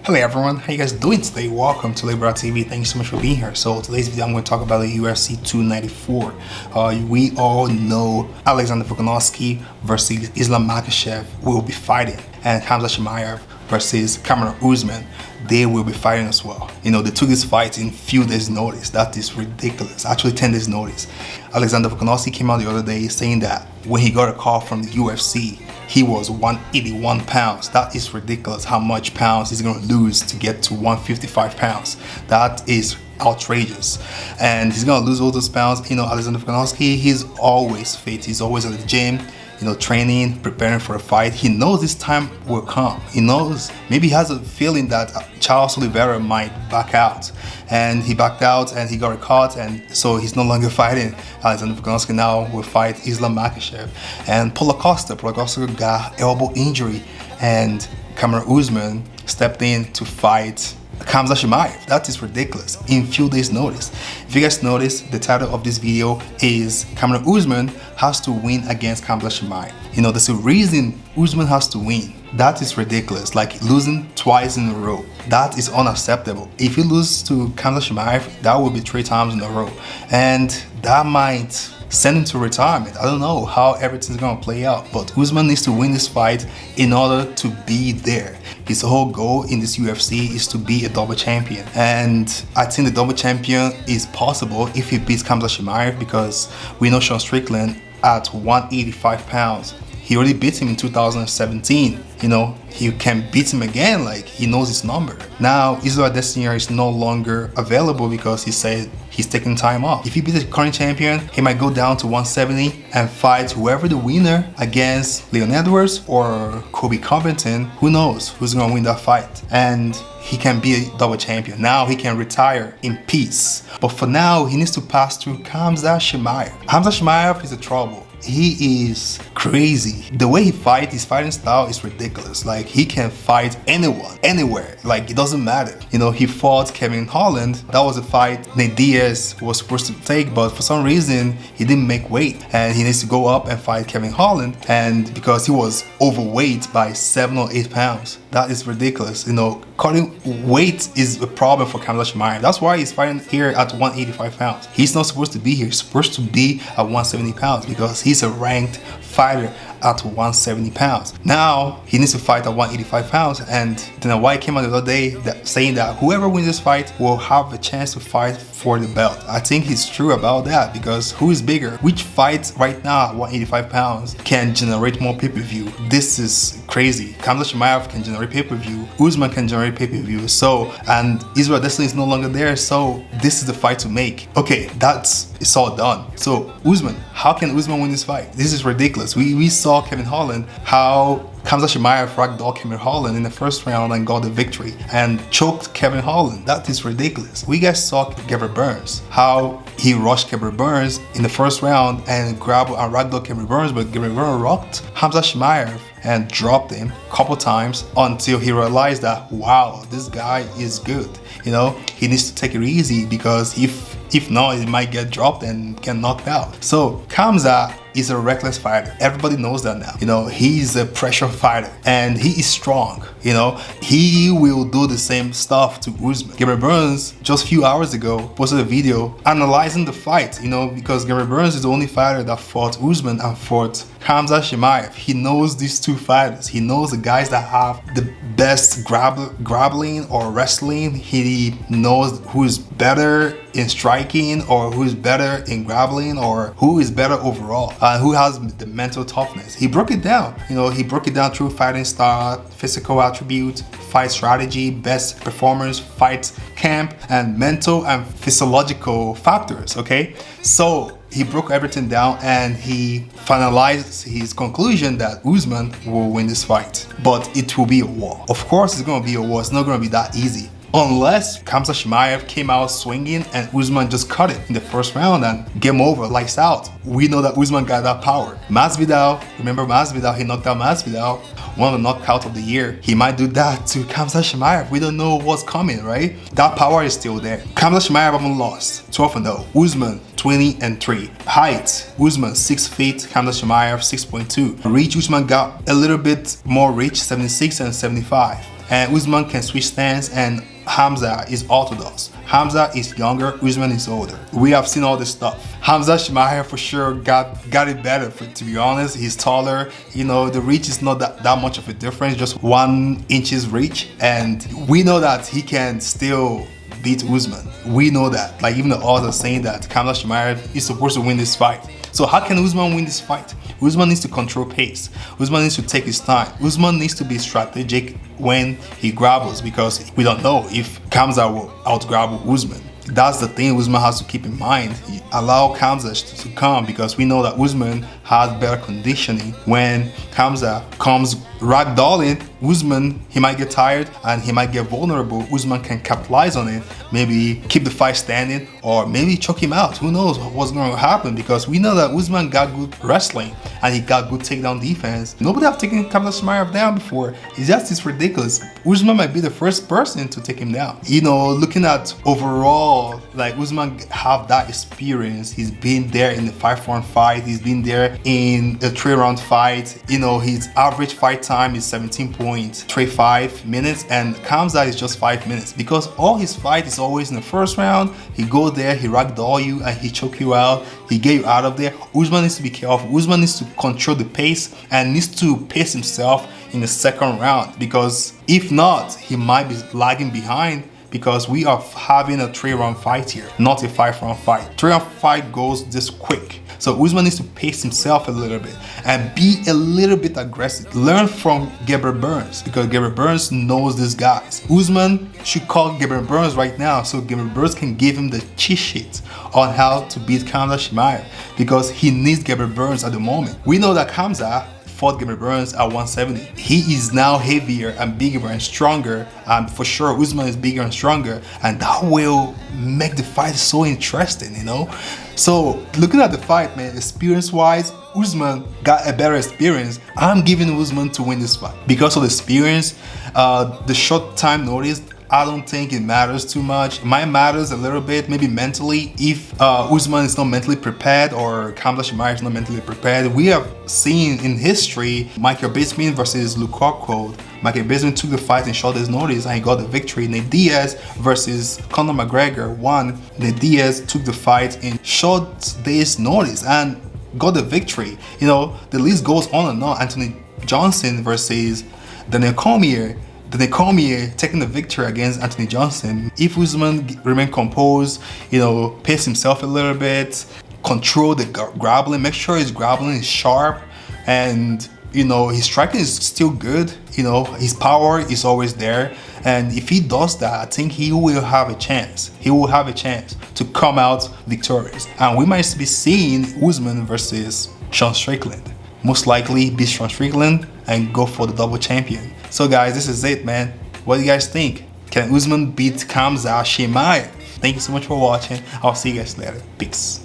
Hello everyone, how you guys doing today? Welcome to Libra TV. Thank you so much for being here. So today's video I'm going to talk about the UFC 294. We all know Alexander Volkanovski versus Islam Makhachev will be fighting, and Khamzat Chimaev versus Kamarun Usman, they will be fighting as well. You know, they took this fight in few days notice. That is ridiculous. Actually 10 days notice. Alexander Volkanovski came out the other day saying that when he got a call from the UFC, he was 181 pounds. That is ridiculous how much pounds he's going to lose to get to 155 pounds. That is outrageous. And he's going to lose all those pounds. You know, Alexander Volkanovski, he's always fit. He's always at the gym, you know, training, preparing for a fight. He knows this time will come. He knows, maybe he has a feeling that Charles Oliveira might back out. And he backed out and he got caught, and so he's no longer fighting. Alexander Volkanovski now will fight Islam Makhachev. And Paulo Costa got elbow injury, and Kamaru Usman stepped in to fight Khamzat Chimaev. That is ridiculous in few days notice. If you guys notice, the title of this video is Kamarun Usman has to win against Khamzat Chimaev. You know, there's a reason Usman has to win. That is ridiculous, like losing twice in a row. That is unacceptable. If you lose to Khamzat Chimaev, that will be 3 times in a row, and that might send him to retirement. I don't know how everything's gonna play out, but Usman needs to win this fight in order to be there. His whole goal in this UFC is to be a double champion, and I think the double champion is possible if he beats Khamzat Chimaev, because we know Sean Strickland at 185 pounds. He already beat him in 2017. You know, he can beat him again, like he knows his number. Now, Israel Adesanya is no longer available because he said he's taking time off. If he beats the current champion, he might go down to 170 and fight whoever the winner against Leon Edwards or Kobe Covington. Who knows who's gonna win that fight? And he can be a double champion. Now he can retire in peace. But for now, he needs to pass through Khamzat Chimaev. Khamzat Chimaev is a trouble. He is crazy. The way he fights, his fighting style is ridiculous. Like, he can fight anyone, anywhere. Like, it doesn't matter. You know, he fought Kevin Holland. That was a fight Nate Diaz was supposed to take, but for some reason, he didn't make weight. And he needs to go up and fight Kevin Holland. And because he was overweight by 7 or 8 pounds. That is ridiculous. You know, cutting weight is a problem for Khamzat Chimaev. That's why he's fighting here at 185 pounds. He's not supposed to be here. He's supposed to be at 170 pounds because he's a ranked fighter at 170 pounds. Now he needs to fight at 185 pounds, and Dana White came out the other day saying that whoever wins this fight will have a chance to fight for the belt. I think he's true about that, because who is bigger? Which fight right now at 185 pounds can generate more pay-per-view? This is crazy. Khamzat Chimaev can generate pay-per-view. Usman can generate pay-per-view. So, and Israel Adesanya is no longer there, so this is the fight to make. Okay, it's all done. So Usman, how can Usman win this fight? This is ridiculous. We saw Kevin Holland, how Khamzat Chimaev ragdolled Kevin Holland in the first round and got the victory and choked Kevin Holland. That is ridiculous. We guys saw Gilbert Burns, how he rushed Gilbert Burns in the first round and grabbed and ragdolled Gilbert Burns, but Gilbert Burns rocked Khamzat Chimaev and dropped him a couple times until he realized that, wow, this guy is good. You know, he needs to take it easy, because if not, he might get dropped and get knocked out. So Khamzat is a reckless fighter. Everybody knows that now. You know, he's a pressure fighter and he is strong. You know, he will do the same stuff to Usman. Gilbert Burns just a few hours ago posted a video analyzing the fight, you know, because Gilbert Burns is the only fighter that fought Usman and fought Khamzat Chimaev. He knows these two fighters. He knows the guys that have the best grappling or wrestling. He knows who is better in striking, or who is better in grappling, or who is better overall, who has the mental toughness. He broke it down. You know, he broke it down through fighting style, physical attributes, fight strategy, best performance, fight camp, and mental and physiological factors. Okay, so he broke everything down and he finalized his conclusion that Usman will win this fight, but it will be a war. Of course, it's going to be a war. It's not going to be that easy. Unless Khamzat Chimaev came out swinging and Usman just cut it in the first round and game over, lights out. We know that Usman got that power. Masvidal, remember Masvidal? He knocked out Masvidal, one of the knockouts of the year. He might do that to Khamzat Chimaev. We don't know what's coming, right? That power is still there. Khamzat Chimaev haven't lost, 12-0. Usman 20-3. Height, Usman 6 feet, Khamzat Chimaev 6.2. Reach, Usman got a little bit more reach, 76 and 75. and Usman can switch stance, and Khamzat is orthodox. Khamzat is younger, Usman is older. We have seen all this stuff. Khamzat Chimaev for sure got it better, to be honest. He's taller, you know, the reach is not that much of a difference, just 1 inch's reach, and we know that he can still beat Usman. We know that. Like, even the odds are saying that Khamzat Chimaev is supposed to win this fight. So how can Usman win this fight? Usman needs to control pace. Usman needs to take his time. Usman needs to be strategic when he grapbles, because we don't know if Khamzat will out-grapple Usman. That's the thing Usman has to keep in mind. He allow Khamzat to come, because we know that Usman has better conditioning. When Khamzat comes ragdolling, Usman, he might get tired and he might get vulnerable. Usman can capitalize on it, maybe keep the fight standing, or maybe choke him out. Who knows what's going to happen, because we know that Usman got good wrestling and he got good takedown defense. Nobody have taken Khamzat Chimaev down before. It's ridiculous. Usman might be the first person to take him down. You know, looking at overall, like, Usman have that experience. He's been there in the 5-round fight. He's been there in the 3-round fight. You know, his average fight time is 17.35 minutes, and Khamzat is just 5 minutes, because all his fight is always in the first round. He go there, he ragdoll you, and he choke you out. He get you out of there. Usman needs to be careful. Usman needs to control the pace and needs to pace himself in the second round, because if not, he might be lagging behind, because we are having a 3-round fight here, not a 5-round fight. 3-round fight goes this quick. So Usman needs to pace himself a little bit and be a little bit aggressive. Learn from Gilbert Burns, because Gilbert Burns knows these guys. Usman should call Gilbert Burns right now, so Gilbert Burns can give him the cheat sheet on how to beat Khamzat Chimaev, because he needs Gilbert Burns at the moment. We know that Khamzat fought Gilbert Burns at 170. He is now heavier and bigger and stronger, and for sure Usman is bigger and stronger, and that will make the fight so interesting, you know. So looking at the fight, man, experience-wise, Usman got a better experience. I'm giving Usman to win this fight because of the experience. The short time notice, I don't think it matters too much. It might matters a little bit, maybe mentally, if Usman is not mentally prepared or Khamzat Chimaev is not mentally prepared. We have seen in history Michael Bisping versus Luke Rockhold. Michael Bisping took the fight in short days notice and he got the victory. Nate Diaz versus Conor McGregor won. Nate Diaz took the fight in short days notice and got the victory. You know, the list goes on and on. Anthony Johnson versus Daniel Cormier. Daniel Cormier taking the victory against Anthony Johnson. If Usman remain composed, you know, pace himself a little bit, control the grappling, make sure his grappling is sharp, and you know, his striking is still good, you know, his power is always there, and if he does that, I think he will have a chance. He will have a chance to come out victorious, and we might be seeing Usman versus Sean Strickland. Most likely beat Sean Strickland and go for the double champion. So guys, this is it, man. What do you guys think? Can Usman beat Khamzat Chimaev? Thank you so much for watching. I'll see you guys later. Peace.